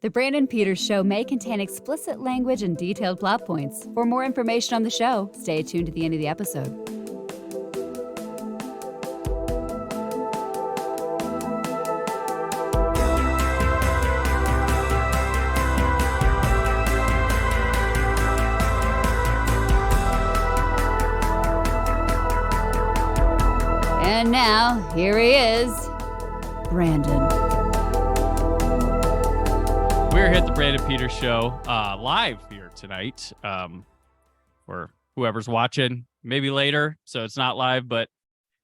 The Brandon Peters Show may contain explicit language and detailed plot points. For more information on the show, stay tuned to the end of the episode. And now, here he is, Brandon. We're here at the Brandon Peters Show, live here tonight, for whoever's watching, maybe later, so it's not live, but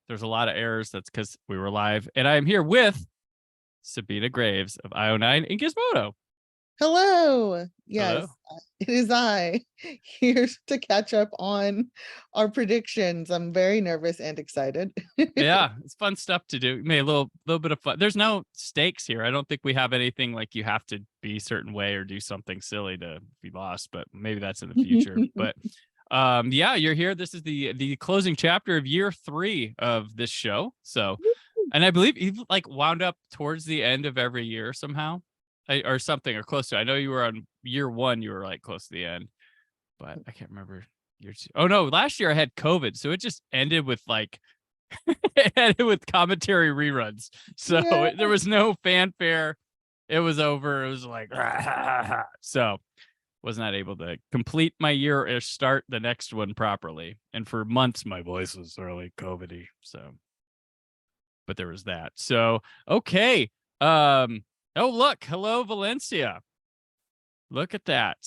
there's a lot of errors. That's because we were live. And I'm here with Sabina Graves of IO9 and Gizmodo. Hello. Yes, Hello. It is I, here to catch up on our predictions. I'm very nervous and excited. Yeah, it's fun stuff to do. Maybe a little bit of fun. There's no stakes here. I don't think we have anything like you have to be a certain way or do something silly to be lost, but maybe that's in the future. But yeah, you're here. This is the closing chapter of year 3 of this show. So, and I believe you've like wound up towards the end of every year somehow. Or something, or close to. I know you were on year 1, you were like close to the end, but I can't remember year 2. Oh no, last year I had COVID, so it just ended with like it ended with commentary reruns. So Yeah. there was no fanfare. It was over. It was like so was not able to complete my year or start the next one properly. And for months my voice was really COVID-y. So, but there was that. So okay. Oh, look. Hello, Valencia. Look at that.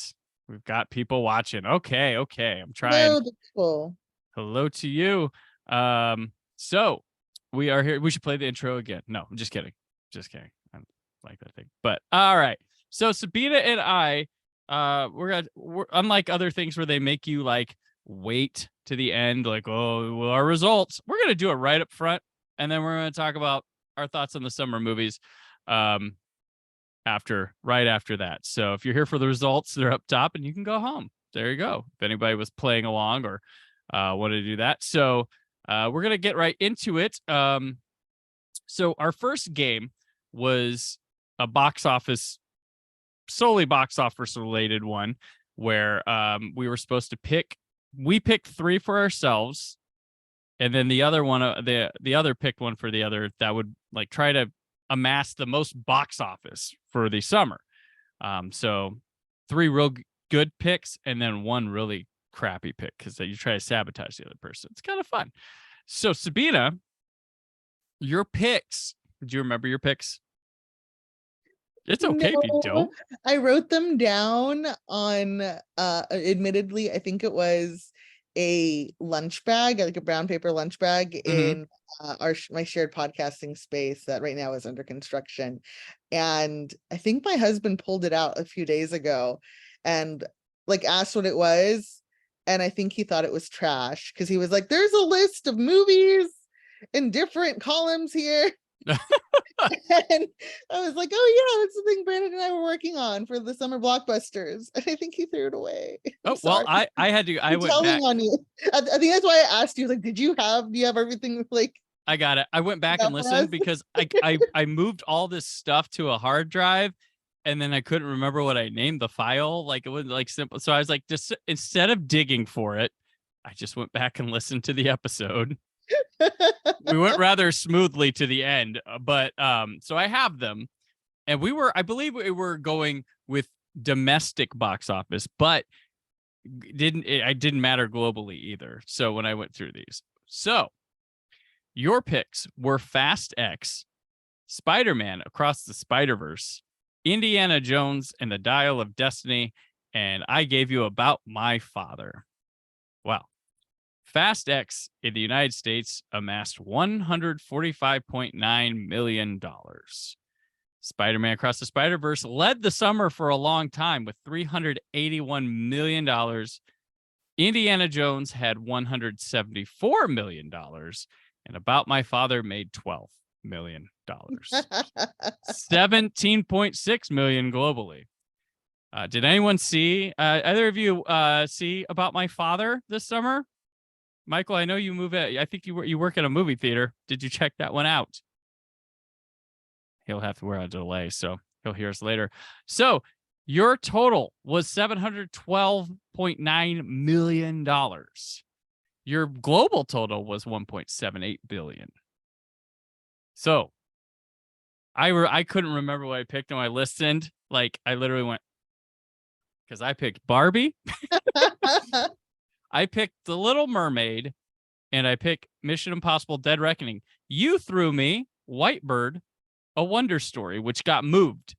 We've got people watching. Okay. I'm trying. Hello to you. So we are here. We should play the intro again. No, I'm just kidding. I like that thing. But all right. So Sabina and I, we're unlike other things where they make you like wait to the end, like, oh, well, our results. We're gonna do it right up front, and then we're gonna talk about our thoughts on the summer movies. Right after that. So if you're here for the results, they're up top and you can go home. There you go. If anybody was playing along or wanted to do that. So we're going to get right into it. So our first game was a solely box office related one where we were supposed to we picked 3 for ourselves. And then the other one, the other picked one for the other that would like try to amass the most box office for the summer. So 3 real good picks and then 1 really crappy pick because you try to sabotage the other person. It's kind of fun. So Sabina, your picks. Do you remember your picks? It's okay if you don't. I wrote them down on admittedly, I think it was a lunch bag, like a brown paper lunch bag in my shared podcasting space that right now is under construction. And I think my husband pulled it out a few days ago and like asked what it was. And I think he thought it was trash because he was like, there's a list of movies in different columns here. And I was like, oh yeah, that's the thing Brandon and I were working on for the summer blockbusters. And I think he threw it away. Oh, well, I went back on you. I think that's why I asked you, like, do you have everything? Like, I got it. I went back and listened because I moved all this stuff to a hard drive and then I couldn't remember what I named the file. Like it was like simple. So I was like, just instead of digging for it, I just went back and listened to the episode. We went rather smoothly to the end, but so I have them, and I believe we were going with domestic box office, but it didn't matter globally either. So when I went through these, so your picks were Fast X, Spider-Man Across the Spider-Verse, Indiana Jones and the Dial of Destiny, and I gave you About My Father. Wow. Fast X in the United States amassed $145.9 million. Spider-Man Across the Spider-Verse led the summer for a long time with $381 million. Indiana Jones had $174 million. And About My Father made $12 million. 17.6 million globally. Did anyone see, either of you see About My Father this summer? Michael, I know you I think you work at a movie theater. Did you check that one out? He'll have to wear a delay. So he'll hear us later. So your total was $712.9 million. Your global total was 1.78 billion. So I couldn't remember what I picked when I listened. Like I literally went, because I picked Barbie, I picked The Little Mermaid, and I picked Mission Impossible Dead Reckoning. You threw me Whitebird, A Wonder Story, which got moved.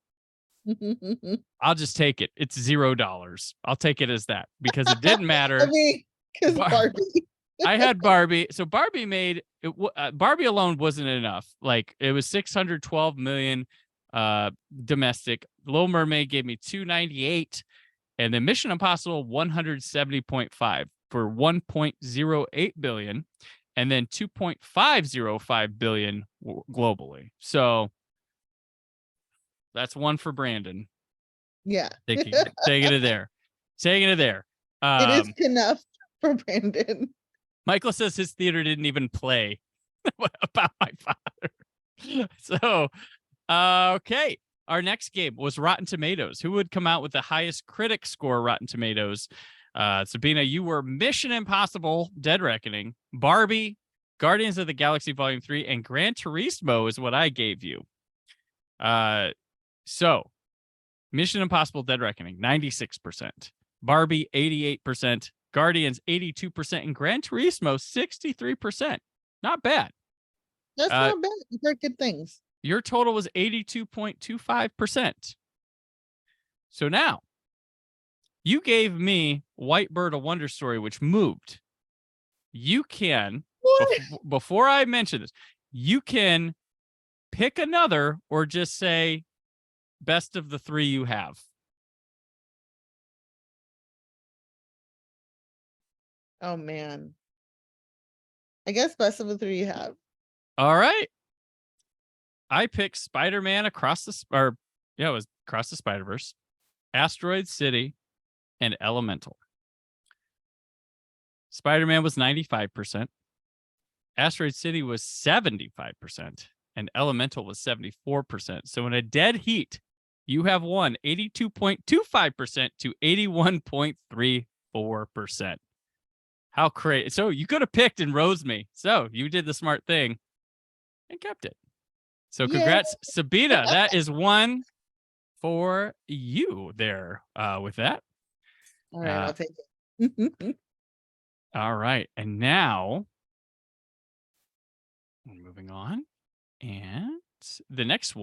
I'll just take it. It's $0. I'll take it as that because it didn't matter. I mean, because Barbie. I had Barbie. So Barbie made it. Barbie alone wasn't enough. Like it was 612 million domestic. Little Mermaid gave me 298, and then Mission Impossible 170.5 for 1.08 billion, and then 2.505 billion globally. So that's one for Brandon. Yeah, taking it there. Taking it there. It is enough for Brandon. Michael says his theater didn't even play about my father. So, okay. Our next game was Rotten Tomatoes. Who would come out with the highest critic score Rotten Tomatoes? Sabina, you were Mission Impossible Dead Reckoning, Barbie, Guardians of the Galaxy Volume 3, and Gran Turismo is what I gave you. So, Mission Impossible Dead Reckoning, 96%. Barbie, 88%. Guardians, 82%. And Gran Turismo, 63%. Not bad. That's not bad. You heard good things. Your total was 82.25%. So now, you gave me Whitebird, A Wonder Story, which moved. You can, before I mention this, you can pick another or just say best of the three you have. Oh, man. I guess best of the three you have. All right. I picked Spider-Man Across the Spider-Verse, Asteroid City, and Elemental. Spider-Man was 95%. Asteroid City was 75%. And Elemental was 74%. So in a dead heat, you have won 82.25% to 81.34%. How crazy. So you could have picked and rose me. So you did the smart thing and kept it. So congrats, Sabina. That is one for you there with that. All right, I'll take it. All right. And now we're moving on. And the next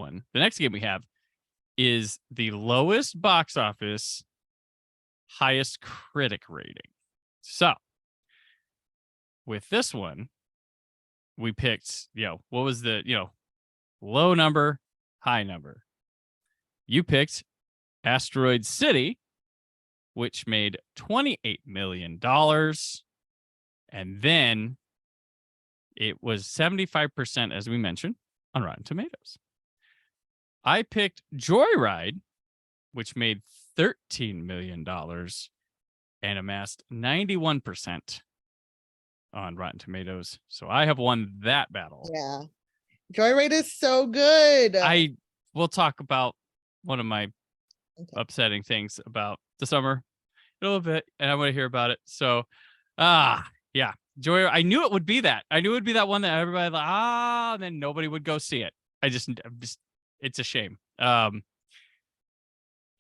game we have is the lowest box office, highest critic rating. So with this one, we picked, what was the, low number, high number. You picked Asteroid City, which made $28 million. And then it was 75%, as we mentioned, on Rotten Tomatoes. I picked Joyride, which made $13 million and amassed 91% on Rotten Tomatoes. So I have won that battle. Yeah. Joyride is so good. I will talk about one of my upsetting things about the summer a little bit, and I want to hear about it. So, yeah. Joyride, I knew it would be that. I knew it would be that one that everybody and then nobody would go see it. It's a shame.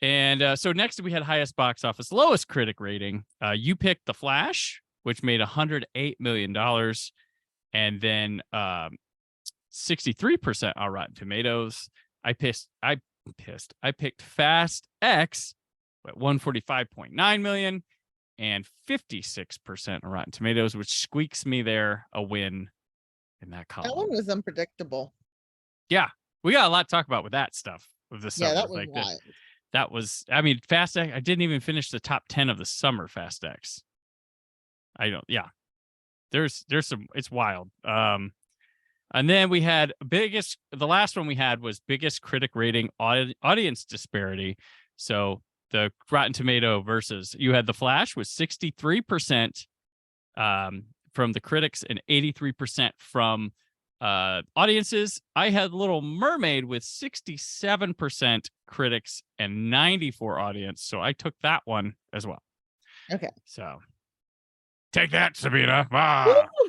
And so next we had highest box office, lowest critic rating. You picked The Flash, which made $108 million, and then 63% on Rotten Tomatoes. I picked Fast X at 145.9 million and 56% on Rotten Tomatoes, which squeaks me there a win in that column. That one was unpredictable. Yeah, we got a lot to talk about with that stuff. With the summer. Yeah, that was wild. That was, Fast X. I didn't even finish the top 10 of the summer Fast X. There's some, it's wild. And then we had the last one we had was biggest critic rating audience disparity. So the Rotten Tomato versus, you had The Flash with 63% from the critics and 83% from audiences, I had Little Mermaid with 67% critics and 94 audience. So I took that one as well. Okay. So take that, Sabina. Woo!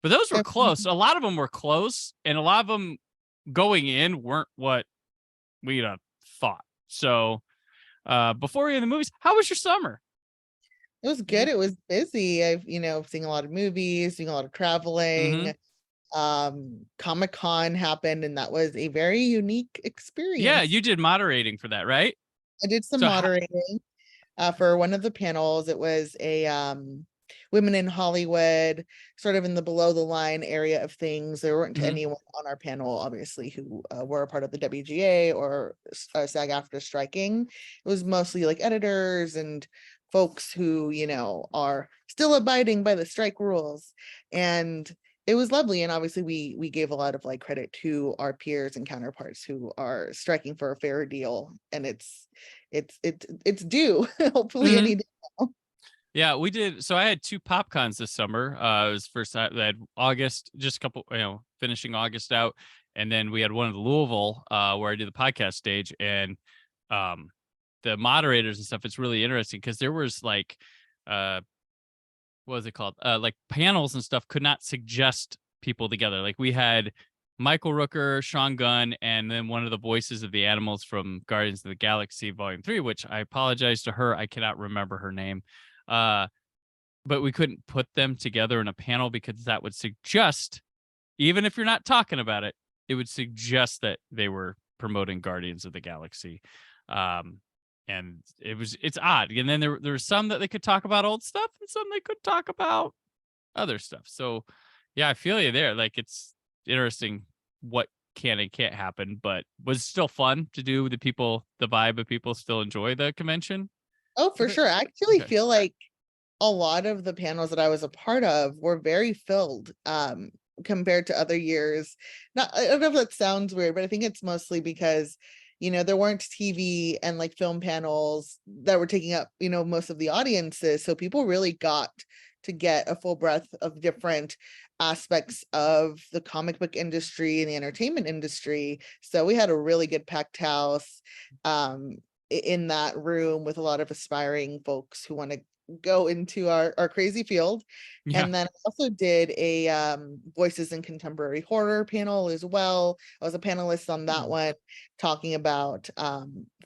But those were Yep. close. A lot of them were close, and a lot of them going in weren't what we'd have thought. So before we in the movies, how was your summer? It was good. It was busy. I've, seeing a lot of movies, doing a lot of traveling. Comic-Con happened, and that was a very unique Yeah, experience. you did moderating for that, right? I did some So moderating for one of the panels. It was a women in Hollywood, sort of in the below the line area of things. There weren't anyone on our panel, obviously, who were a part of the WGA or SAG-AFTRA striking. It was mostly like editors and folks who, are still abiding by the strike rules. And it was lovely. And obviously we gave a lot of like credit to our peers and counterparts who are striking for a fair deal. And it's due, hopefully any day now. yeah, we did. So I had 2 PopCons this summer. It was first I had August, just a couple, finishing August out, and then we had one in Louisville, where I did the podcast stage, and the moderators and stuff. It's really interesting because there was like, what was it called? Like panels and stuff could not suggest people together. Like we had Michael Rooker, Sean Gunn, and then one of the voices of the animals from Guardians of the Galaxy Volume 3, which I apologize to her. I cannot remember her name. But we couldn't put them together in a panel because that would suggest, even if you're not talking about it, it would suggest that they were promoting Guardians of the Galaxy. And it's odd. And then there were some that they could talk about old stuff and some they could talk about other stuff. So yeah, I feel you there. Like it's interesting what can and can't happen, but was still fun to do with the vibe of people still enjoy the convention. Oh, for sure. I actually Okay. feel like a lot of the panels that I was a part of were very filled compared to other years. I don't know if that sounds weird, but I think it's mostly because there weren't TV and like film panels that were taking up most of the audiences, so people really got to get a full breadth of different aspects of the comic book industry and the entertainment industry. So we had a really good packed house in that room with a lot of aspiring folks who want to go into our crazy field. Yeah. And then I also did a voices in contemporary horror panel as well. I was a panelist on that one, talking about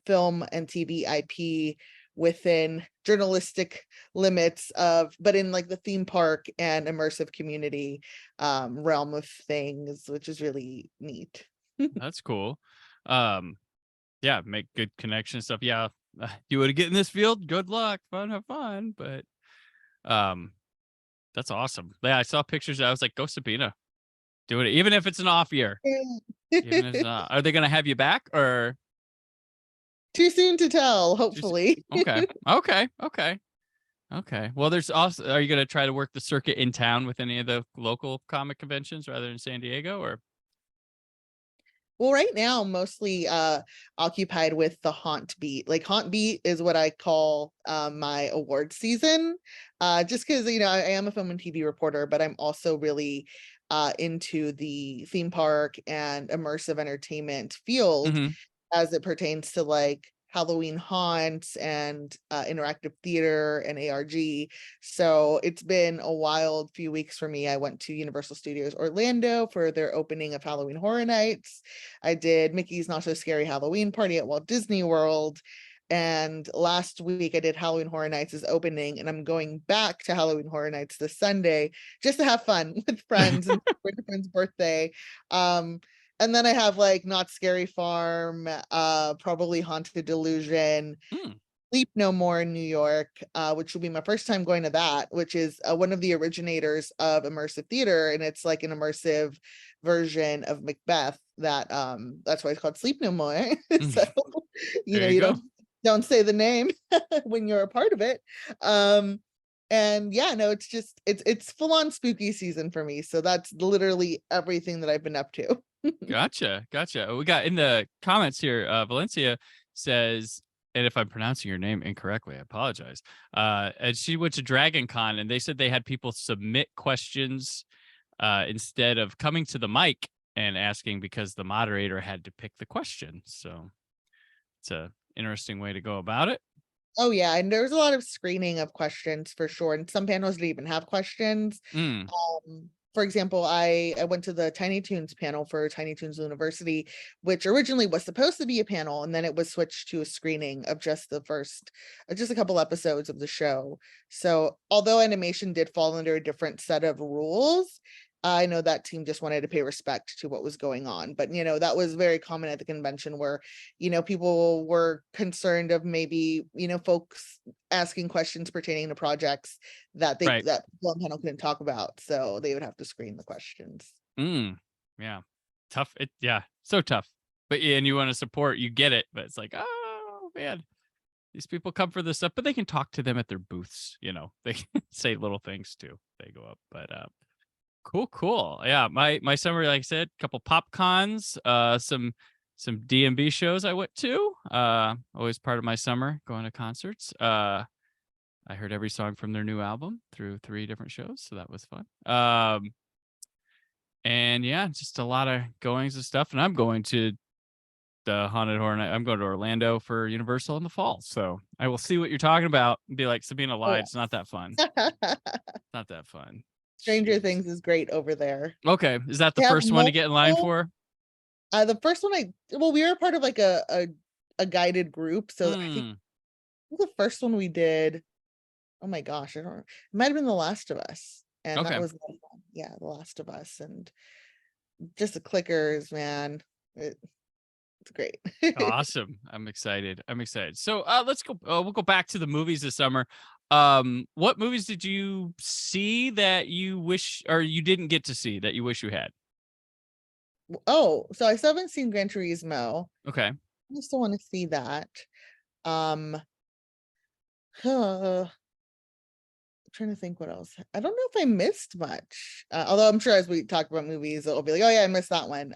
film and TV IP within journalistic limits but in like the theme park and immersive community realm of things, which is really neat. That's cool. Yeah, make good connection stuff. Yeah, you would get in this field. Good luck, have fun. But that's awesome. Yeah, I saw pictures. I was like, go Sabina, do it. Even if it's an off year. Even if it's not. Are they gonna have you back or Too soon to tell, hopefully. Okay. Okay. Well, there's also. Are you gonna try to work the circuit in town with any of the local comic conventions rather than San Diego or? Well, right now, mostly occupied with the Haunt Beat. Like Haunt Beat is what I call my award season, just because, I am a film and TV reporter, but I'm also really into the theme park and immersive entertainment field as it pertains to like Halloween haunts and interactive theater and ARG. So it's been a wild few weeks for me. I went to Universal Studios Orlando for their opening of Halloween Horror Nights. I did Mickey's Not So Scary Halloween Party at Walt Disney World. And last week I did Halloween Horror Nights' opening, and I'm going back to Halloween Horror Nights this Sunday just to have fun with friends and for a friend's birthday. And then I have like Not Scary Farm, probably Haunted Delusion, Sleep No More in New York, which will be my first time going to that, which is one of the originators of immersive theater, and it's like an immersive version of Macbeth that's why it's called Sleep No More. So you don't say the name when you're a part of it. And yeah, no, it's full on spooky season for me. So that's literally everything that I've been up to. Gotcha. We got in the comments here, Valencia says, and if I'm pronouncing your name incorrectly, I apologize. And she went to Dragon Con and they said they had people submit questions instead of coming to the mic and asking, because the moderator had to pick the question. So it's a interesting way to go about it. Oh yeah, and there was a lot of screening of questions for sure, and some panels didn't even have questions. Mm, For example, I went to the Tiny Toons panel for Tiny Toons University, which originally was supposed to be a panel, and then it was switched to a screening of just just a couple episodes of the show. So although animation did fall under a different set of rules, I know that team just wanted to pay respect to what was going on. But that was very common at the convention where people were concerned of maybe folks asking questions pertaining to projects that right. that people on panel couldn't talk about, so they would have to screen the questions. Yeah. Tough. Yeah. So tough. But yeah, and you want to support, you get it, but it's like, oh man, these people come for this stuff, but they can talk to them at their booths. They can say little things too. They go up, but cool. Yeah, my summer, like I said, a couple pop cons, some DMB shows I went to. Always part of my summer, going to concerts. I heard every song from their new album through 3 different shows, so that was fun. And yeah, just a lot of goings and stuff. And I'm going to the Haunted Horror Night. I'm going to Orlando for Universal in the fall, so I will see what you're talking about and be like, Sabina lied. It's not that fun. Not that fun. Stranger Jeez. Things is great over there. Okay, is that the They have first one to get in line for? The first one we were part of like a guided group, so I think the first one we did, oh my gosh, I don't know, it might have been The Last of Us, and Okay. that was fun. Yeah, The Last of Us, and just the clickers, man, it's great. Awesome. I'm excited. So let's go. We'll go back to the movies this summer. What movies did you see that you wish, or you didn't get to see, that you wish you had? Oh, so I still haven't seen Gran Turismo. Okay. I still want to see that. Um I'm trying to think what else. I don't know if I missed much. Although I'm sure as we talk about movies, it'll be like, oh yeah, I missed that one.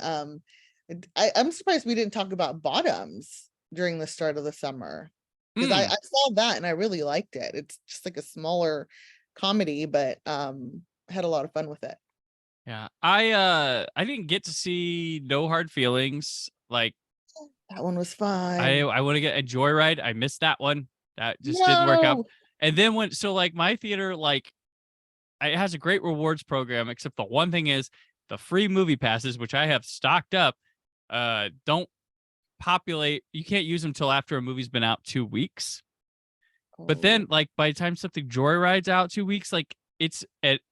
I'm surprised we didn't talk about Bottoms during the start of the summer, because I saw that and I really liked it. It's just like a smaller comedy, but I had a lot of fun with it. Yeah. I didn't get to see No Hard Feelings. Like, That one was fun. I want to get a Joyride. I missed that one. That just didn't work out. No! And then like my theater, like, it has a great rewards program, except the one thing is the free movie passes, which I have stocked up, don't populate. You can't use them till after a movie's been out 2 weeks. But then, like, by the time something Joyride's out 2 weeks, like, it's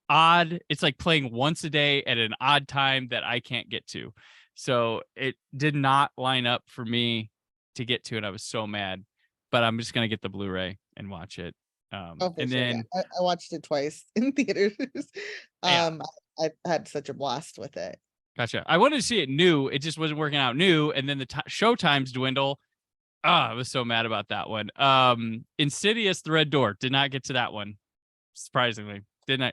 like playing once a day at an odd time that I can't get to. So it did not line up for me to get to, and I was so mad. But I'm just gonna get the Blu-ray and watch it. For and sure, then yeah. I watched it twice in theaters. Yeah. I had such a blast with it. Gotcha. I wanted to see it new. It just wasn't working out new, and then the show times dwindle. I was so mad about that one. Insidious: The Red Door, did not get to that one. Surprisingly, didn't I?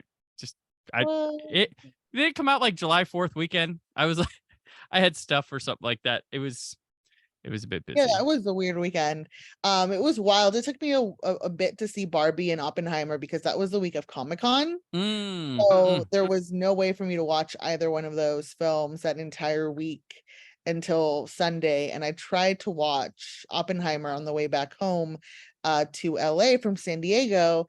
It didn't come out like July 4th weekend. I was like, I had stuff or something like that. It was a bit busy. Yeah, that was a weird weekend. It was wild. It took me a bit to see Barbie and Oppenheimer because that was the week of Comic-Con. So there was no way for me to watch either one of those films that entire week until Sunday. And I tried to watch Oppenheimer on the way back home to LA from San Diego,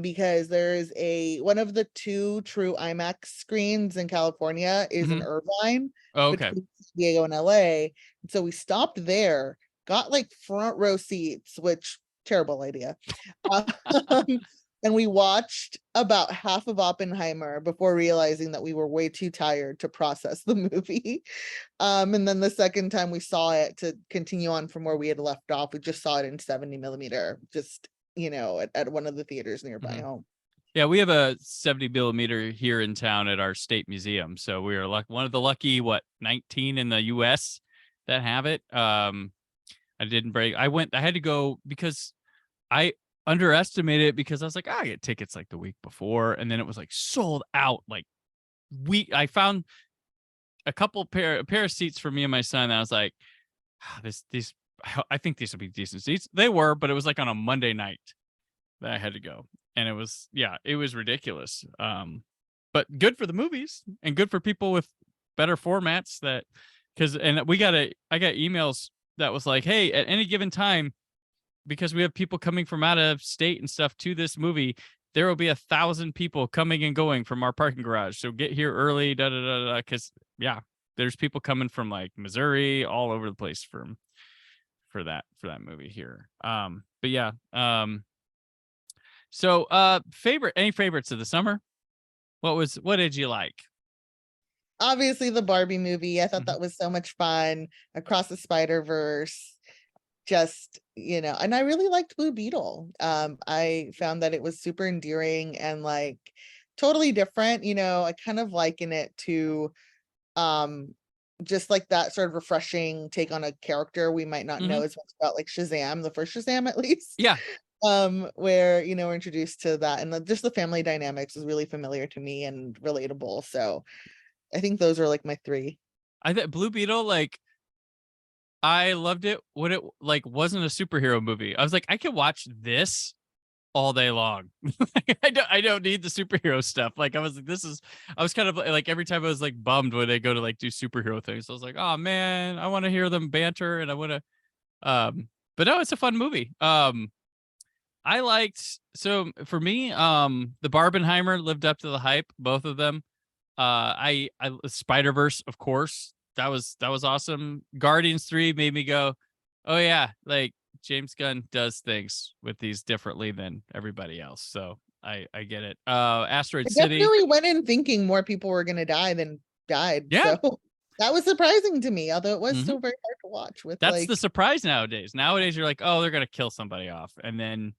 because there is one of the 2 true IMAX screens in California is in Irvine, okay. between San Diego and LA. So we stopped there, got like front row seats, which terrible idea. And we watched about half of Oppenheimer before realizing that we were way too tired to process the movie. And then the second time we saw it, to continue on from where we had left off, we just saw it in 70 millimeter, just, at one of the theaters nearby home. Yeah, we have a 70 millimeter here in town at our state museum. So we are one of the lucky, 19 in the US that have it. I didn't break. I had to go because I underestimated it, because I was like, I get tickets like the week before, and then it was like sold out. Like, I found a pair of seats for me and my son, and I was like, these I think these will be decent seats. They were, but it was like on a Monday night that I had to go, and it was ridiculous. But but good for the movies and good for people with better formats that, and I got emails that was like, hey, at any given time, because we have people coming from out of state and stuff to this movie, there will be 1,000 people coming and going from our parking garage. So get here early, da da da da. Because there's people coming from like Missouri, all over the place for that movie here. But yeah. So any favorites of the summer? What did you like? Obviously the Barbie movie. I thought that was so much fun. Across the Spider-Verse. Just, and I really liked Blue Beetle. I found that it was super endearing and like totally different. I kind of liken it to just like that sort of refreshing take on a character we might not know as much about, like Shazam, the first Shazam, at least. Yeah. Where we're introduced to that, and just the family dynamics is really familiar to me and relatable. So I think those are like my three. I think Blue Beetle, like, I loved it when it like wasn't a superhero movie. I was like, I can watch this all day long. I don't need the superhero stuff. Like I was like, I was kind of like every time I was like bummed when they go to like do superhero things. I was like, oh man, I want to hear them banter and I want to but no, it's a fun movie. I liked, so for me, the Barbenheimer lived up to the hype, both of them. I Spider-Verse, of course. That was awesome. Guardians 3 made me go, oh yeah, like James Gunn does things with these differently than everybody else. So I get it. Asteroid City. Definitely went in thinking more people were gonna die than died. Yeah. So that was surprising to me, although it was still very hard to watch. That's the surprise nowadays. Nowadays you're like, oh, they're gonna kill somebody off, and then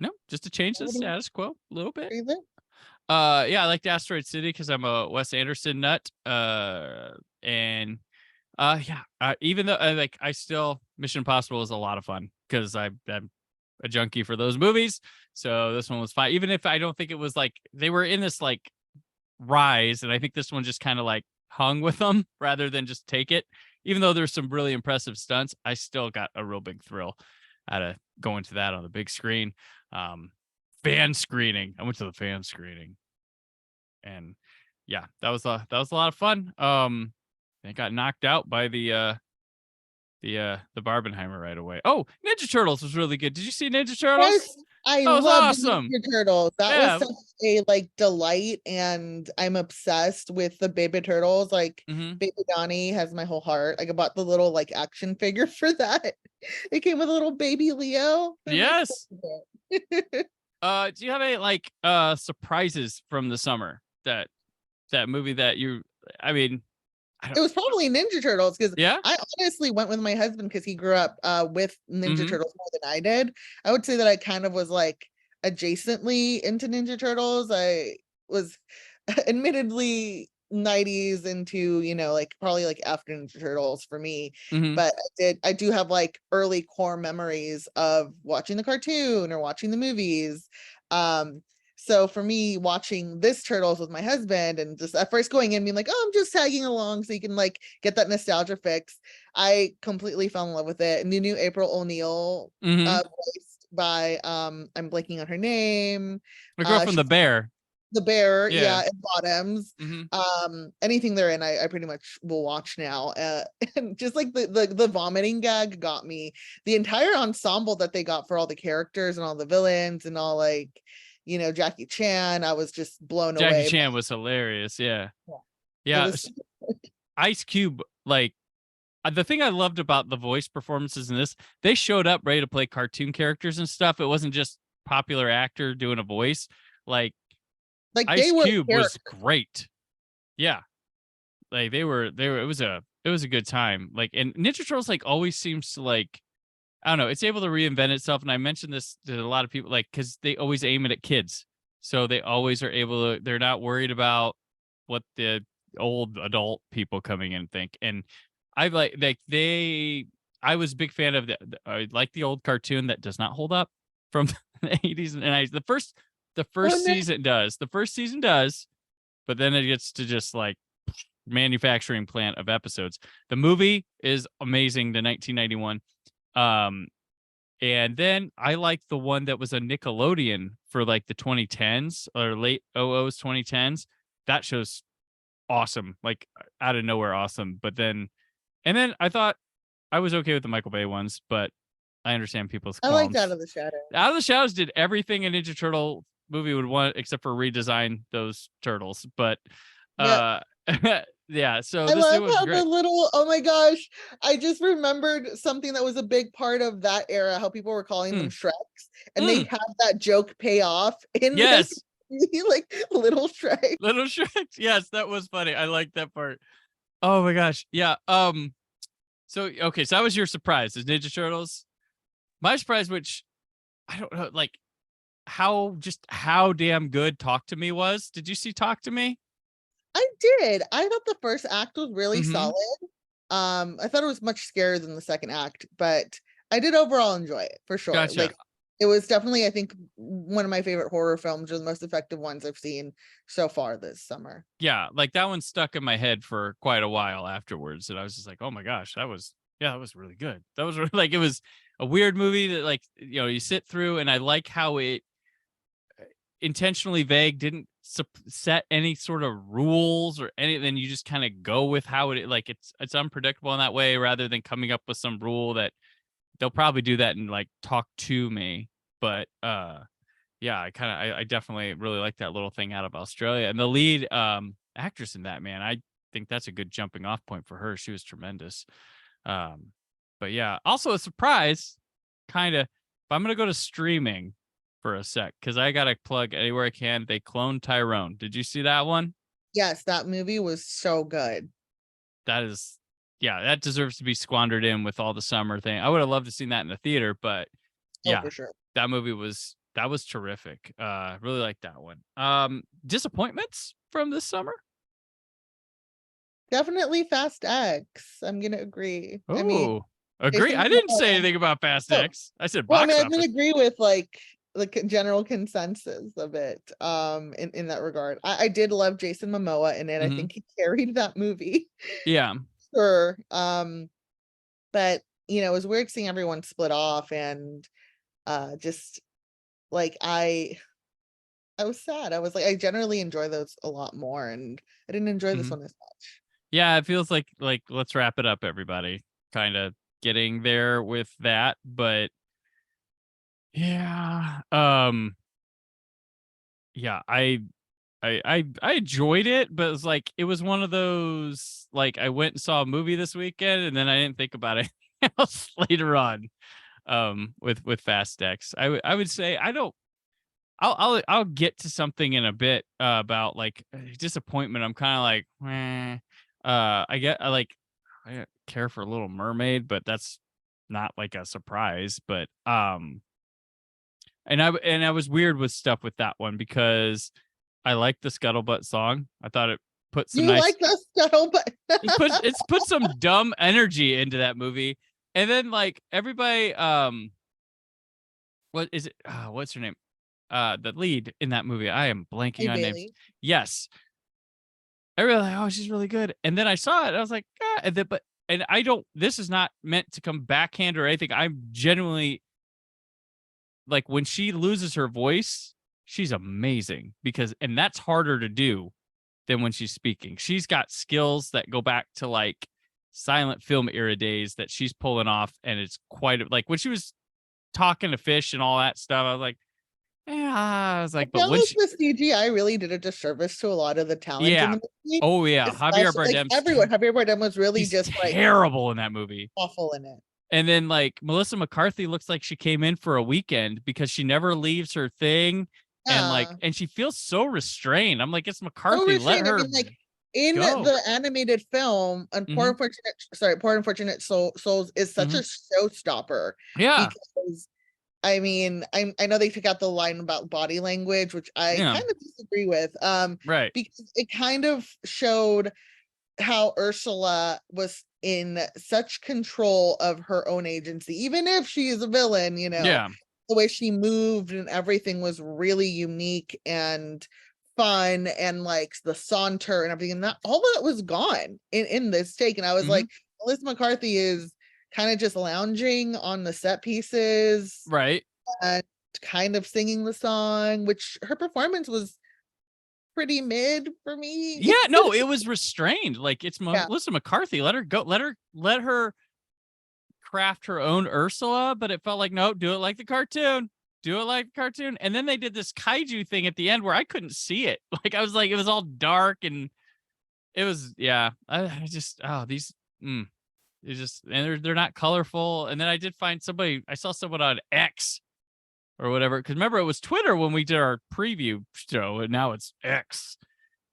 no, just to change the status quo a little bit. Yeah, I liked Asteroid City because I'm a Wes Anderson nut. Even though I still Mission Impossible is a lot of fun because I'm a junkie for those movies. So this one was fine, even if I don't think it was like they were in this like rise, and I think this one just kind of like hung with them rather than just take it. Even though there's some really impressive stunts, I still got a real big thrill out of going to that on the big screen. Fan screening. I went to the fan screening, and yeah, that was a lot of fun. It got knocked out by the Barbenheimer right away. Oh, Ninja Turtles was really good. Did you see Ninja Turtles? Yes, I love awesome. Ninja Turtles. That was such a like delight, and I'm obsessed with the baby turtles. Like Baby Donnie has my whole heart. Like I bought the little like action figure for that. It came with a little baby Leo. Yes. Do you have any like surprises from the summer that movie that you? I mean, it was probably Ninja Turtles because I honestly went with my husband because he grew up with Ninja Turtles more than I did. I would say that I kind of was like adjacently into Ninja Turtles. I was admittedly 90s into, like probably like after Ninja Turtles for me. But I do have like early core memories of watching the cartoon or watching the movies. So for me, watching this Turtles with my husband and just at first going in being like, oh, I'm just tagging along so you can like get that nostalgia fix. I completely fell in love with it. And the new April O'Neil voiced by I'm blanking on her name. The girl from The Bear. The Bear, yeah, and Bottoms. Anything they're in, I pretty much will watch now. And just like the vomiting gag got me. The entire ensemble that they got for all the characters and all the villains and all like, Jackie Chan, I was just blown away. Jackie Chan was hilarious. Yeah. Ice Cube, like the thing I loved about the voice performances in this, they showed up ready to play cartoon characters and stuff. It wasn't just popular actor doing a voice. Like Ice Cube was great. Yeah. Like they were, it was a good time. Like, and Ninja Turtles like always seems to like, I don't know, it's able to reinvent itself. And I mentioned this to a lot of people, like, because they always aim it at kids. So they always are able to, they're not worried about what the old adult people coming in think. And I I was a big fan of I like the old cartoon that does not hold up from the 80s. And the first season does. The first season does, but then it gets to just like manufacturing plant of episodes. The movie is amazing, the 1991. And then I like the one that was a Nickelodeon for like the 2010s or late 2010s. that show's awesome, like out of nowhere awesome. But then I thought I was okay with the Michael Bay ones, but I understand people's I liked qualms. Out of the Shadows. Out of the Shadows did everything a Ninja Turtle movie would want, except for redesign those turtles. But Yeah. yeah, so I this new love one's how great. oh my gosh, I just remembered something that was a big part of that era, how people were calling them Shreks, and they had that joke pay off in this Yes, movie, like Little Shrek. Little Shrek. Yes, that was funny. I like that part. Oh my gosh. Yeah. So okay, so that was your surprise, is Ninja Turtles. My surprise, which I don't know, like how damn good Talk to Me was. Did you see Talk to Me? I did. I thought the first act was really Mhm. solid. I thought it was much scarier than the second act, but I did overall enjoy it for sure. Gotcha. Like, it was definitely, I think, one of my favorite horror films, or the most effective ones I've seen so far this summer. Yeah, like that one stuck in my head for quite a while afterwards, and I was just like, "Oh my gosh, that was really good." That was really, like, it was a weird movie that, like, you sit through, and I like how it intentionally vague, didn't set any sort of rules or anything. You just kind of go with how it, like, it's unpredictable in that way, rather than coming up with some rule that they'll probably do that and like Talk to Me. But yeah, I definitely really like that little thing out of Australia, and the lead actress in that, man, I think that's a good jumping off point for her. She was tremendous. um but yeah, also a surprise, kind of, if I'm gonna go to streaming for a sec, because I gotta plug anywhere I can, they cloned Tyrone. Did you see that one? Yes, that movie was so good. That is, yeah, that deserves to be squandered in with all the summer thing. I would have loved to seen that in the theater, but Oh, yeah, for sure. that movie was, that was terrific. Really like that one. Disappointments from this summer? Definitely Fast X. I'm gonna agree. I mean, Oh, agree. Jason I didn't say Momoa. anything about Fast Oh, X. I said well, I box mean, I'm gonna office. agree with like the general consensus of it. In that regard, I did love Jason Momoa in it. I Hmm. think he carried that movie. Yeah. Sure. But it was weird seeing everyone split off, and just like I was sad. I was like, I generally enjoy those a lot more, and I didn't enjoy this Hmm. one as much. Yeah, it feels like let's wrap it up, everybody. Kind of getting there with that, but yeah. Yeah, I enjoyed it, but it was like, it was one of those, like, I went and saw a movie this weekend and then I didn't think about it else later on. With Fast X, I would say I don't. I'll get to something in a bit about like disappointment. I'm kind of like, I care for Little Mermaid, but that's not like a surprise. But and I was weird with stuff with that one, because I like the Scuttlebutt song. I thought it put some You nice, like the scuttlebutt? it's put some dumb energy into that movie. And then like everybody, what is it? What's her name? The lead in that movie. I am Hey, blanking on names. Bailey. Yes. I really like, oh, she's really good. And then I saw it, I was like, ah, and I don't, this is not meant to come backhand or anything. I'm genuinely like, when she loses her voice, she's amazing, and that's harder to do than when she's speaking. She's got skills that go back to like silent film era days that she's pulling off. And it's like when she was talking to fish and all that stuff, I was like, yeah, I was like, I but felt when like she, the CGI really did a disservice to a lot of the talent in yeah. the movie. Oh yeah. Javier Especially like Bardem's everyone. Javier Bardem was really he's just like terrible in that movie. awful in it. And then like Melissa McCarthy looks like she came in for a weekend, because she never leaves her thing. Yeah. And she feels so restrained. I'm like, it's So McCarthy. Let restrained. I her mean, like in go. the animated film, and Hmm. Poor Unfortunate Souls is such Hmm. a showstopper, Yeah. because I mean, I know they took out the line about body language, which I Yeah. kind of disagree with. Right. Because it kind of showed how Ursula was in such control of her own agency, even if she is a villain, Yeah. the way she moved and everything was really unique and fun, and like the saunter and everything. And that all that was gone in this take. And I was Hmm. like, Melissa McCarthy is kind of just lounging on the set pieces Right. and kind of singing the song, which her performance was pretty mid for me. Yeah, no, it was restrained. Like it's Yeah. Melissa McCarthy. Let her go. Let her craft her own Ursula. But it felt like, no, do it like the cartoon. Do it like the cartoon. And then they did this kaiju thing at the end where I couldn't see it. Like I was like, it was all dark and it was, yeah. I just, oh, these, it's just, and they're not colorful. And then I did find I saw someone on X or whatever. Because remember, it was Twitter when we did our preview show, and now it's X,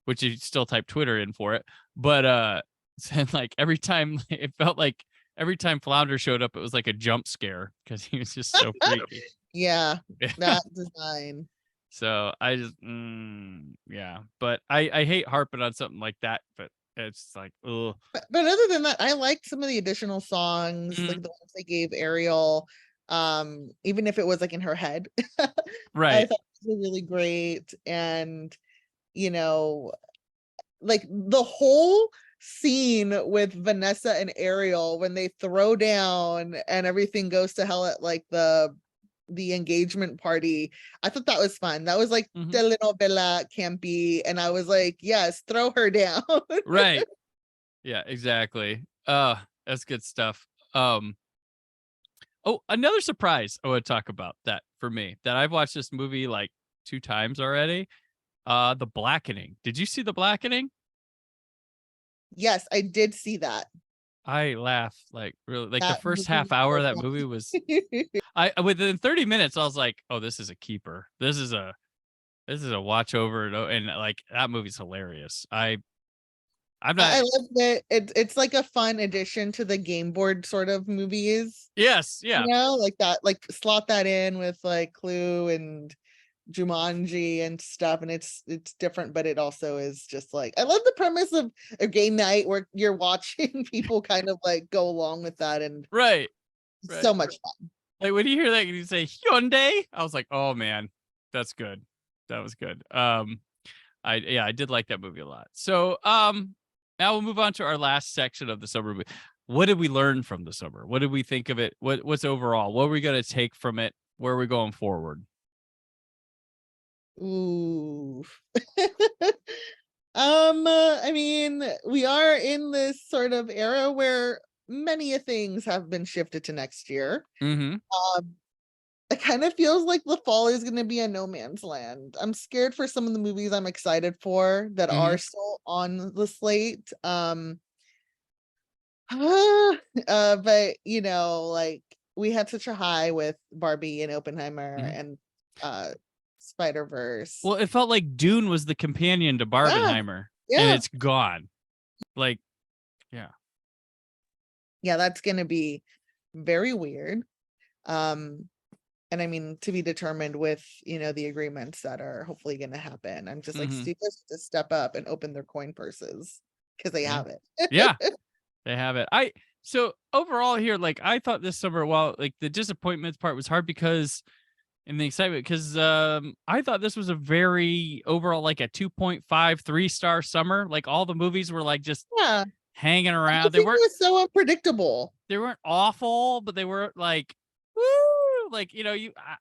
which you still type Twitter in for it. But and like every time it felt like every time Flounder showed up, it was like a jump scare because he was just so freaky. Yeah, that design. So I just, yeah. But I hate harping on something like that, but it's like, ugh. But other than that, I liked some of the additional songs, like the ones they gave Ariel. Even if it was like in her head, Right. I thought it was really great. And you know, like the whole scene with Vanessa and Ariel when they throw down and everything goes to hell at like the engagement party, I thought that was fun. That was like telenovela campy, and I was like, yes, throw her down. Right. Yeah, exactly. That's good stuff. Oh, another surprise I want to talk about that for me, that I've watched this movie like 2 times already. The Blackening. Did you see The Blackening? Yes, I did see that. I laughed like really, like the That first movie half hour of was that movie was, I within 30 minutes I was like, oh, this is a keeper. This is a watch over, and like that movie's hilarious. I'm not. I love that it's like a fun addition to the game board sort of movies. Yes, yeah. You know, like that, like slot that in with like Clue and Jumanji and stuff, and it's different, but it also is just like, I love the premise of a game night where you're watching people kind of like go along with that, and Right. so much fun. Like when you hear that, you say Hyundai, I was like, oh man, that's good. That was good. I did like that movie a lot. So now we'll move on to our last section of the summer movie. What did we learn from the summer? What did we think of it? What's overall? What are we gonna take from it? Where are we going forward? Ooh. I mean, we are in this sort of era where many things have been shifted to next year. It kind of feels like the fall is going to be a no man's land. I'm scared for some of the movies I'm excited for that are still on the slate. But you know, like we had such a high with Barbie and Oppenheimer and Spider-Verse. Well, it felt like Dune was the companion to Barbenheimer, and it's gone. Like, yeah, that's gonna be very weird. And I mean, to be determined with, you know, the agreements that are hopefully gonna happen. I'm just like, studios to step up and open their coin purses because they have it. Yeah, they have it. So overall here, like I thought this summer, well, like the disappointment part was hard because in the excitement, because I thought this was a very overall like a 2.5, 3-star summer. Like all the movies were like just hanging around. They weren't so unpredictable. They weren't awful, but they weren't like woo. Like, you know,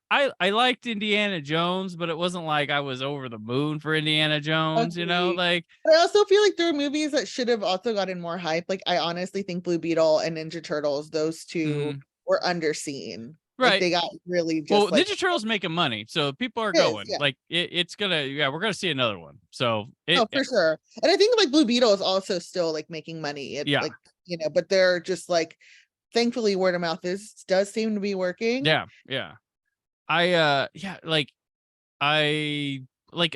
I liked Indiana Jones, but it wasn't like I was over the moon for Indiana Jones, you know, like. But I also feel like there are movies that should have also gotten more hype. Like I honestly think Blue Beetle and Ninja Turtles, those two were underseen. Right. Like they got really just well, Ninja Turtles making money, so people are going. Yeah. Like it's gonna, we're gonna see another one. So for sure. And I think like Blue Beetle is also still like making money. Like, you know, but they're just like, thankfully word of mouth does seem to be working. I like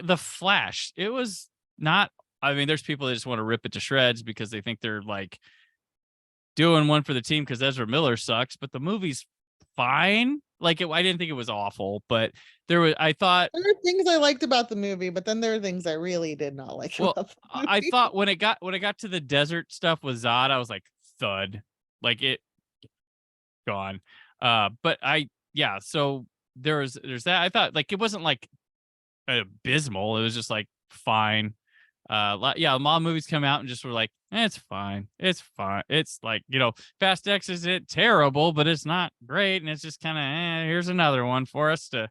The Flash. It was not, I mean, there's people that just want to rip it to shreds because they think they're like doing one for the team because Ezra Miller sucks, but the movie's fine. Like I didn't think it was awful, but I thought there were things I liked about the movie, but then there were things I really did not like. Well, about the movie. I thought when it got to the desert stuff with Zod, I was like, thud, like it gone. But so there's that. I thought like it wasn't like abysmal. It was just like fine. A lot of movies come out and just were like, it's fine. It's fine. It's like, you know, Fast X isn't terrible, but it's not great. And it's just kind of, here's another one for us to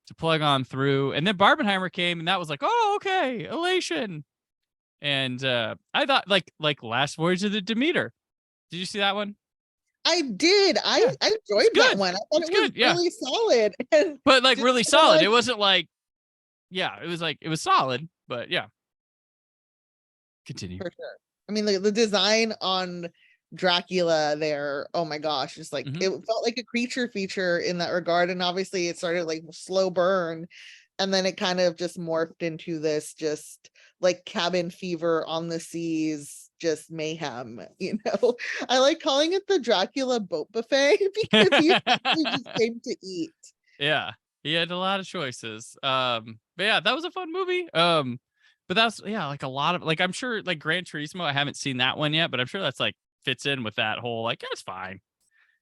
to plug on through. And then Barbenheimer came, and that was like, oh, okay, elation. And I thought like Last Voyage of the Demeter. Did you see that one? I did. I Yeah. enjoyed that good. one. I thought It's it was good, yeah. really solid. And But like just really kinda solid. like- It wasn't like, yeah, it was like, it was solid, but yeah. Continue. for sure. I mean, the design on Dracula there, oh my gosh, just like Mhm. it felt like a creature feature in that regard. And obviously it started like slow burn, and then it kind of just morphed into this just like cabin fever on the seas, just mayhem, you know. I like calling it the Dracula boat buffet because he essentially just came to eat. Yeah, he had a lot of choices. But yeah, that was a fun movie. But that's, yeah, like a lot of, like, I'm sure like Gran Turismo, I haven't seen that one yet, but I'm sure that's like fits in with that whole like, it's fine,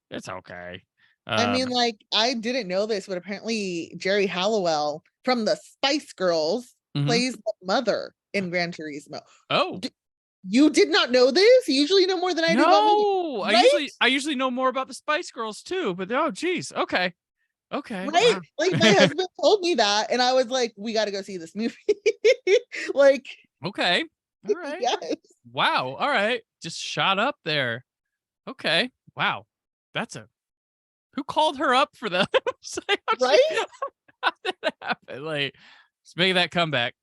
it's okay. I mean, Um, like, I didn't know this, but apparently Jerry Halliwell from the Spice Girls mhm. plays the mother in Gran Turismo. Oh You did not know this? You usually know more than I do about movies, no, right? I usually know more about the Spice Girls too, but oh geez, okay, Right? wow. Like my husband told me that, and I was like, we got to go see this movie. Like, Okay, all right, yes, wow, all right, just shot up there. Okay, wow, that's a who called her up for that? right? How did that happen? Like, let's make that comeback.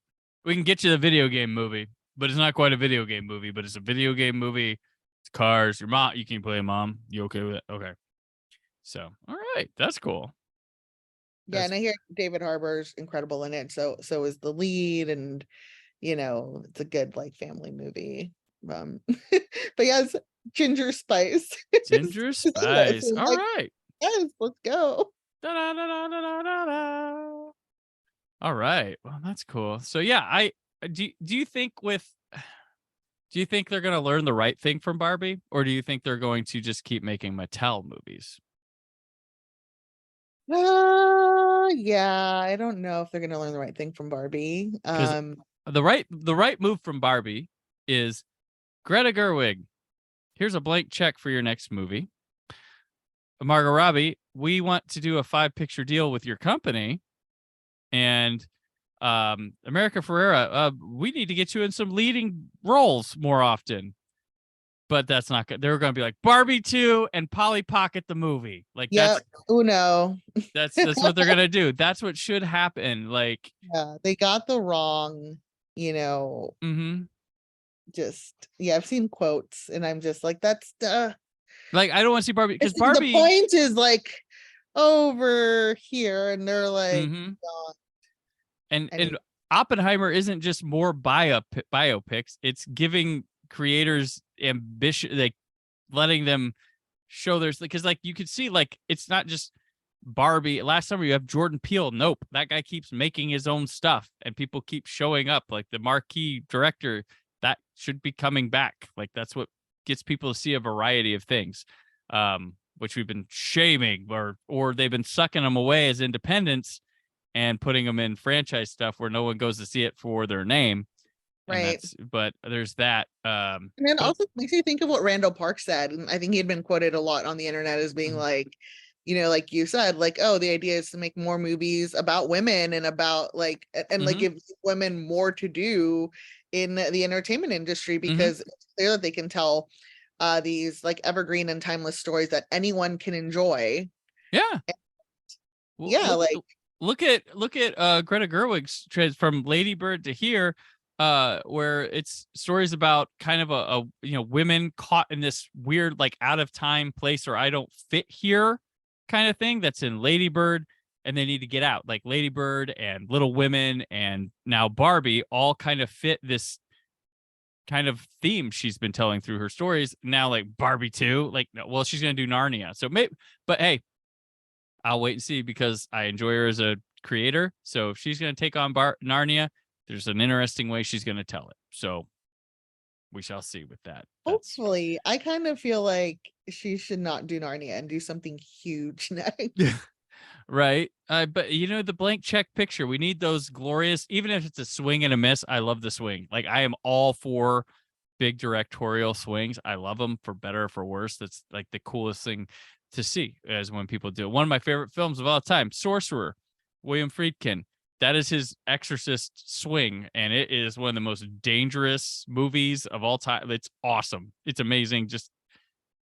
We can get you the video game movie, but it's not quite a video game movie, but it's a video game movie. It's cars. Your mom, you can play a mom. You okay with it? Okay. So, all right, that's cool. Yeah, That's and I hear David Harbour's incredible in it. So is the lead, and you know, it's a good like family movie. But yes, Ginger Spice. Ginger is in this, Spice. and All like, right. yes, let's go. Da-da-da-da-da-da-da. All right. Well, that's cool. So yeah, I do you think with do you think they're going to learn the right thing from Barbie, or do you think they're going to just keep making Mattel movies? Yeah, I don't know if they're gonna learn the right thing from Barbie. Because the right move from Barbie is Greta Gerwig. Here's a blank check for your next movie. Margot Robbie, we want to do a 5-picture deal with your company, and America Ferrera, we need to get you in some leading roles more often. But that's not good. They're going to be like Barbie 2 and Polly Pocket the movie. Like Yep. Oh no. that's what they're going to do. That's what should happen. Like, Yeah, they got the wrong, you know, mhm. just yeah, I've seen quotes and I'm just like, that's Like, I don't want to see Barbie because the Barbie. point is like over here, and they're like, Mhm. "God." And Anyway. Oppenheimer isn't just more biopics. It's giving creators ambition, like letting them show there's because like you could see like it's not just Barbie. Last summer you have Jordan Peele. Nope, that guy keeps making his own stuff, and people keep showing up. Like the marquee director that should be coming back. Like that's what gets people to see a variety of things, which we've been shaming or they've been sucking them away as independents and putting them in franchise stuff where no one goes to see it for their name. And Right. but there's that. And then But, also makes you think of what Randall Park said. And I think he had been quoted a lot on the internet as being Mhm. like, you know, like you said, like, oh, the idea is to make more movies about women and about like, and like Mhm. give women more to do in the entertainment industry, because it's clear that they can tell these like evergreen and timeless stories that anyone can enjoy. yeah. Well, Yeah, like, look at Greta Gerwig's from Lady Bird to here, where it's stories about kind of a women caught in this weird like out of time place or I don't fit here kind of thing that's in Lady Bird, and they need to get out. Like Lady Bird and Little Women and now Barbie all kind of fit this kind of theme she's been telling through her stories. Now like Barbie 2, like well she's gonna do Narnia. So maybe, but hey, I'll wait and see because I enjoy her as a creator. So if she's going to take on Narnia, there's an interesting way she's going to tell it. So we shall see with that. hopefully, I kind of feel like she should not do Narnia and do something huge next. Right. But you know, the blank check picture, we need those glorious, even if it's a swing and a miss. I love the swing. Like I am all for big directorial swings. I love them for better or for worse. That's like the coolest thing to see as when people do it. One of my favorite films of all time, Sorcerer, William Friedkin. That is his Exorcist swing, and it is one of the most dangerous movies of all time. It's awesome. It's amazing just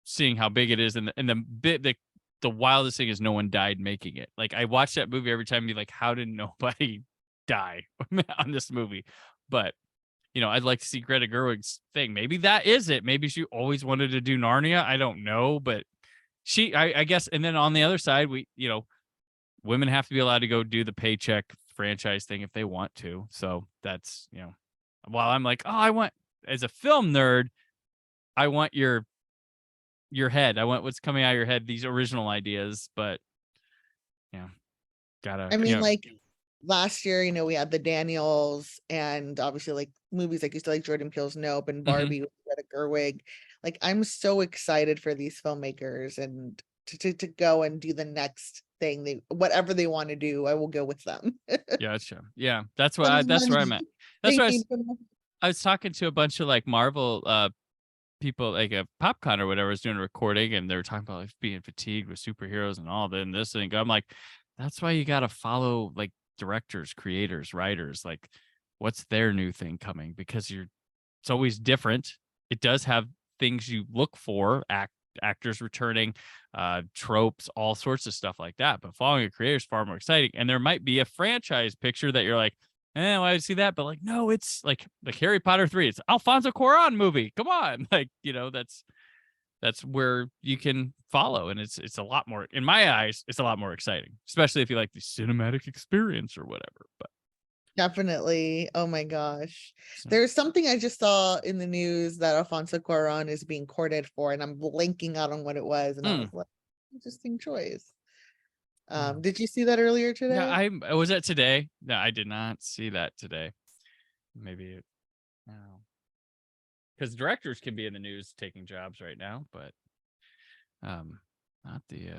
seeing how big it is, and the wildest thing is no one died making it. Like, I watch that movie every time and be like, how did nobody die on this movie? But I'd like to see Greta Gerwig's thing. Maybe that is it. Maybe she always wanted to do Narnia. I don't know, but I guess. And then on the other side, women have to be allowed to go do the paycheck franchise thing if they want to. So that's, while I'm like, as a film nerd, I want your head. I want what's coming out of your head, these original ideas, but gotta, I mean, like last year, we had the Daniels, and obviously like movies like you said, like Jordan Peele's Nope and Barbie with Greta Gerwig. Like, I'm so excited for these filmmakers and to go and do the next thing, whatever they want to do, I will go with them. Gotcha. Yeah, that's where I'm at. That's why I was talking to a bunch of like Marvel people, like a PopCon or whatever, was doing a recording, and they were talking about like being fatigued with superheroes and all that and this thing. I'm like, that's why you got to follow like directors, creators, writers, like what's their new thing coming, because it's always different. It does have things you look for, actors returning, tropes, all sorts of stuff like that. But following a creator is far more exciting. And there might be a franchise picture that you're like, why would I see that? But like, no, it's like Harry Potter 3. It's Alfonso Cuarón movie. Come on. Like, that's where you can follow. And it's a lot more, in my eyes, it's a lot more exciting, especially if you like the cinematic experience or whatever. But definitely. Oh my gosh. so, There's something I just saw in the news that Alfonso Cuarón is being courted for, and I'm blanking out on what it was. And I was like, interesting choice. Did you see that earlier today? Yeah, was that today? No, I did not see that today. Maybe because directors can be in the news taking jobs right now, but not the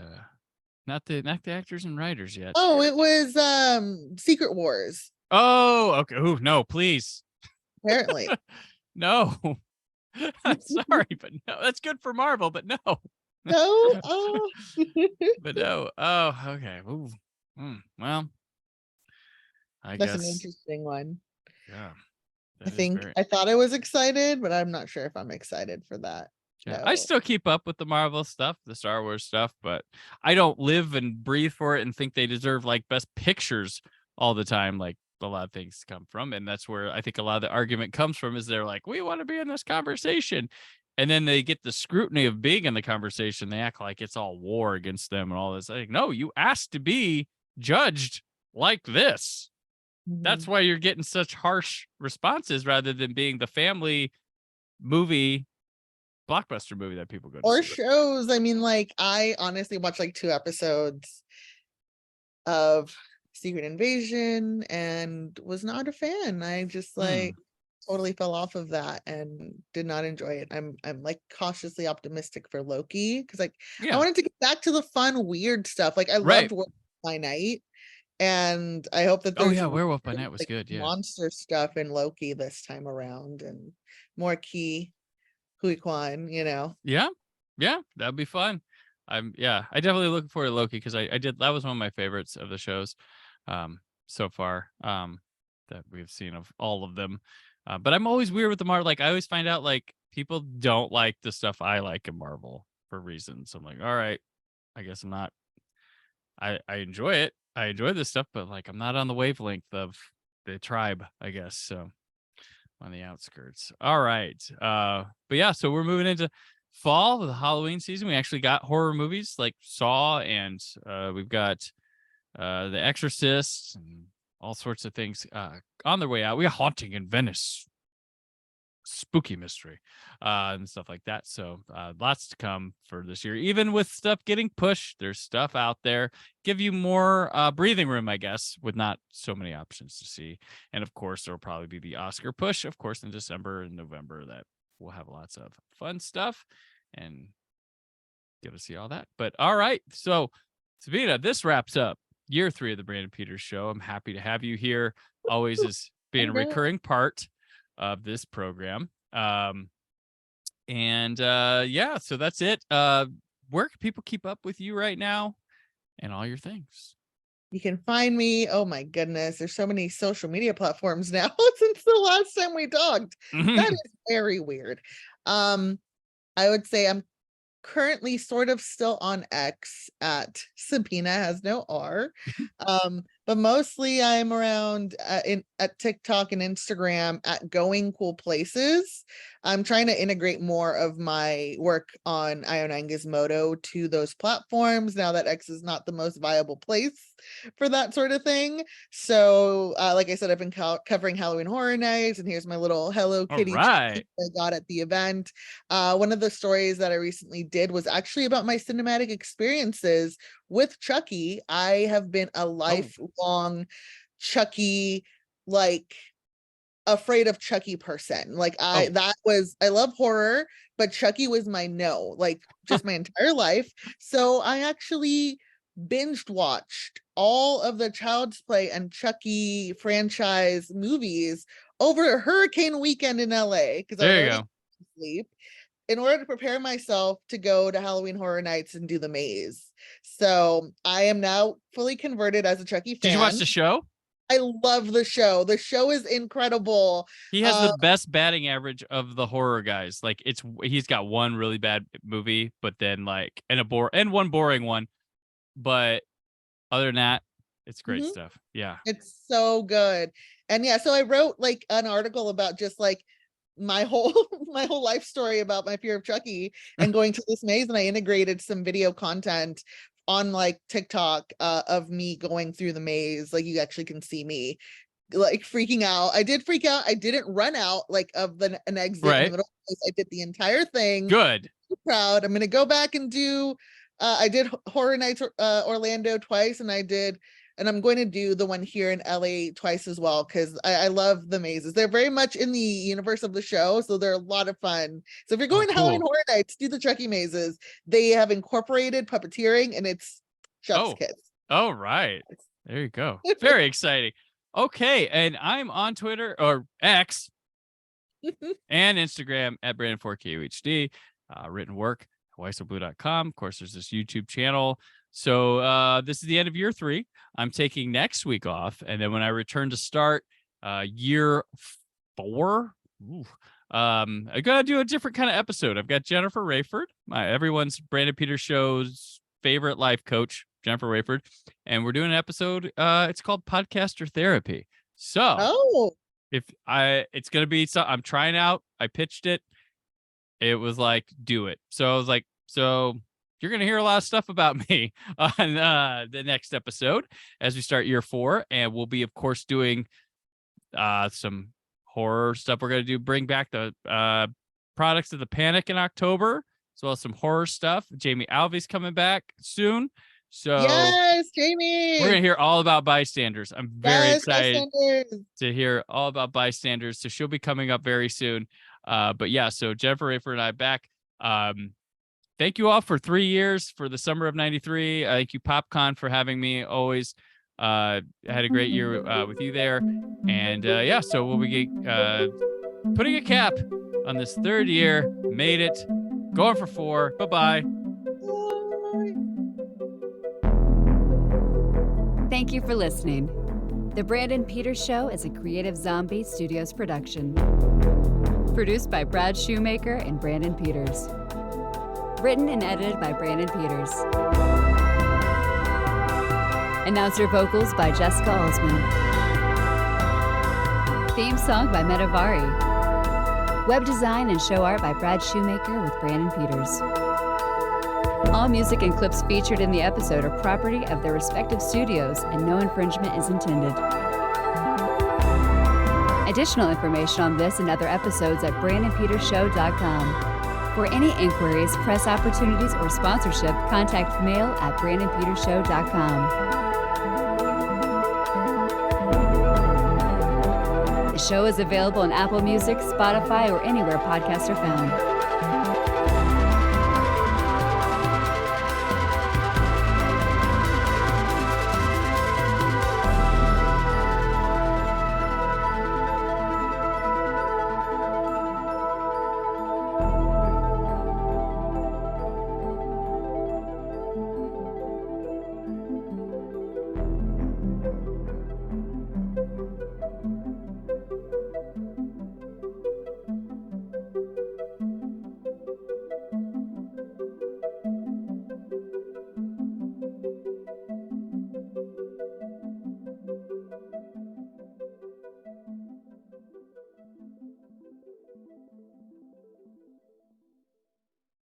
actors and writers yet. Oh, it was Secret Wars. Oh, okay. Ooh, no, please. Apparently. No. I'm sorry, but no. That's good for Marvel, but no. No. Oh. But no. Oh, okay. Ooh. Well, I That's guess an interesting one. Yeah. I thought I was excited, but I'm not sure if I'm excited for that. Yeah, No. I still keep up with the Marvel stuff, the Star Wars stuff, but I don't live and breathe for it and think they deserve like best pictures all the time, like a lot of things come from. And that's where I think a lot of the argument comes from, is they're like, we want to be in this conversation. And then they get the scrutiny of being in the conversation. They act like it's all war against them and all this. Like, no, you asked to be judged like this. That's why you're getting such harsh responses rather than being the family movie, blockbuster movie that people go to or see. shows. I mean, like, I honestly watched like 2 episodes of Secret Invasion and was not a fan. I just like totally fell off of that and did not enjoy it. I'm like cautiously optimistic for Loki, because like I wanted to get back to the fun, weird stuff. Like, I loved Werewolf by Night, and I hope that there's Werewolf by Night was like good. Yeah, monster stuff in Loki this time around, and more Hui Kwan, Yeah, that'd be fun. I definitely looking forward to Loki, because I did, that was one of my favorites of the shows so far that we've seen of all of them. But I'm always weird with the Marvel. Like, I always find out like people don't like the stuff I like in Marvel for reasons. I'm like, all right, I guess I'm not. I enjoy it. I enjoy this stuff, but like I'm not on the wavelength of the tribe, I guess. So on the outskirts. All right. But yeah, so we're moving into fall, the Halloween season. We actually got horror movies like Saw, and we've got The Exorcist and all sorts of things on their way out. We got Haunting in Venice, spooky mystery and stuff like that. So lots to come for this year. Even with stuff getting pushed, there's stuff out there. Give you more breathing room, I guess, with not so many options to see. And of course, there'll probably be the Oscar push, of course, in December and November, that we'll have lots of fun stuff and get to see all that. But all right, so Sabina, this wraps up year 3 of the Brandon Peters Show. I'm happy to have you here, always, as being a recurring part of this program. So that's it. Where can people keep up with you right now and all your things? You can find me. Oh my goodness, there's so many social media platforms now since the last time we talked. That is very weird. I would say I'm currently sort of still on X at Sabina has no R. But mostly I'm around at TikTok and Instagram at Going Cool Places. I'm trying to integrate more of my work on Io9 Gizmodo to those platforms now that X is not the most viable place for that sort of thing. So, like I said, I've been covering Halloween Horror Nights, and here's my little Hello Kitty right. I got at the event. One of the stories that I recently did was actually about my cinematic experiences with Chucky. I have been a lifelong Chucky, like, afraid of Chucky person. Like I love horror, but Chucky was my no, like just my entire life. So I actually binged watched all of the Child's Play and Chucky franchise movies over Hurricane Weekend in LA because I was already asleep, in order to prepare myself to go to Halloween Horror Nights and do the maze. So I am now fully converted as a Chucky fan. Did you watch the show? I love the show. The show is incredible. He has the best batting average of the horror guys. Like he's got one really bad movie, but then like and one boring one. But other than that, it's great stuff. Yeah. It's so good. And yeah, so I wrote like an article about just like my whole life story about my fear of Chucky and going to this maze, and I integrated some video content on like TikTok of me going through the maze. Like you actually can see me like freaking out. I did freak out. I didn't run out like of an exit in the middle of the place. I did the entire thing. Good. I'm proud. I'm gonna go back and do I did Horror Nights Orlando twice, and I'm going to do the one here in LA twice as well, because I love the mazes. They're very much in the universe of the show, so they're a lot of fun. So if you're going to Halloween Horror Nights, do the Chucky mazes. They have incorporated puppeteering, and it's Chuck's kids. Oh, right. There you go. Very exciting. Okay, and I'm on Twitter or X and Instagram at Brandon4KUHD. Written work at WeiselBlue.com. Of course, there's this YouTube channel. So this is the end of year 3. I'm taking next week off, and then when I return to start year 4, I'm gonna do a different kind of episode. I've got Jennifer Rayford, everyone's Brandon Peters show's favorite life coach, Jennifer Rayford, and we're doing an episode. It's called Podcaster Therapy. So it's gonna be. So I'm trying out. I pitched it. It was like, do it. So I was like, so you're going to hear a lot of stuff about me on the next episode as we start year 4. And we'll be, of course, doing some horror stuff. We're going to bring back the Products of the Panic in October, as well as some horror stuff. Jamie Alvey's coming back soon. So yes, Jamie. We're going to hear all about Bystanders. I'm very excited to hear all about Bystanders. So she'll be coming up very soon. But yeah, so Jennifer Rayford and I back. Thank you all for 3 years for the summer of '93. Thank you, PopCon, for having me. Always had a great year with you there. And yeah, so we'll be putting a cap on this 3rd year. Made it. Going for 4. Bye-bye. Thank you for listening. The Brandon Peters Show is a Creative Zombie Studios production. Produced by Brad Shoemaker and Brandon Peters. Written and edited by Brandon Peters. Announcer vocals by Jessica Alsman. Theme song by Metavari. Web design and show art by Brad Shoemaker with Brandon Peters. All music and clips featured in the episode are property of their respective studios, and no infringement is intended. Additional information on this and other episodes at BrandonPetersShow.com. For any inquiries, press opportunities, or sponsorship, contact mail at BrandonPetersShow.com. The show is available on Apple Music, Spotify, or anywhere podcasts are found.